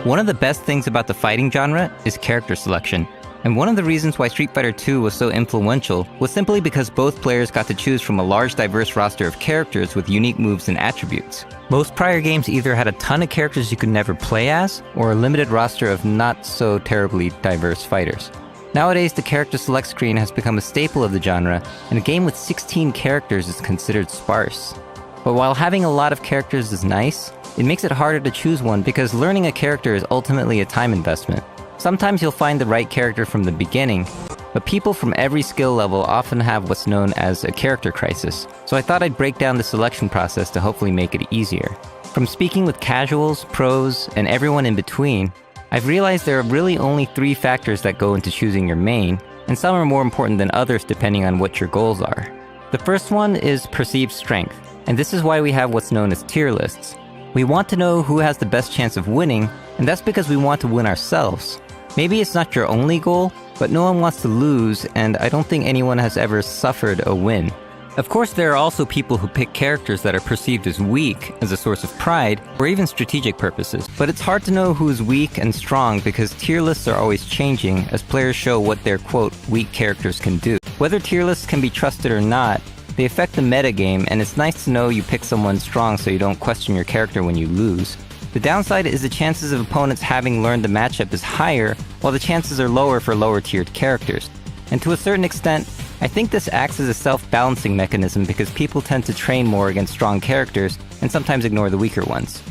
One of the best things about the fighting genre is character selection. And one of the reasons why Street Fighter II was so influential was simply because both players got to choose from a large diverse roster of characters with unique moves and attributes. Most prior games either had a ton of characters you could never play as, or a limited roster of not so terribly diverse fighters. Nowadays, the character select screen has become a staple of the genre, and a game with 16 characters is considered sparse. But while having a lot of characters is nice, it makes it harder to choose one because learning a character is ultimately a time investment. Sometimes you'll find the right character from the beginning, but people from every skill level often have what's known as a character crisis, so I thought I'd break down the selection process to hopefully make it easier. From speaking with casuals, pros, and everyone in between, I've realized there are really only 3 factors that go into choosing your main, and some are more important than others depending on what your goals are. The first one is perceived strength, and this is why we have what's known as tier lists. We want to know who has the best chance of winning, and that's because we want to win ourselves. Maybe it's not your only goal, but no one wants to lose, and I don't think anyone has ever suffered a win. Of course, there are also people who pick characters that are perceived as weak as a source of pride, or even strategic purposes. But it's hard to know who's weak and strong because tier lists are always changing as players show what their quote, weak characters can do. Whether tier lists can be trusted or not, they affect the metagame, and it's nice to know you pick someone strong so you don't question your character when you lose. The downside is the chances of opponents having learned the matchup is higher, while the chances are lower for lower-tiered characters. And to a certain extent, I think this acts as a self-balancing mechanism because people tend to train more against strong characters and sometimes ignore the weaker ones.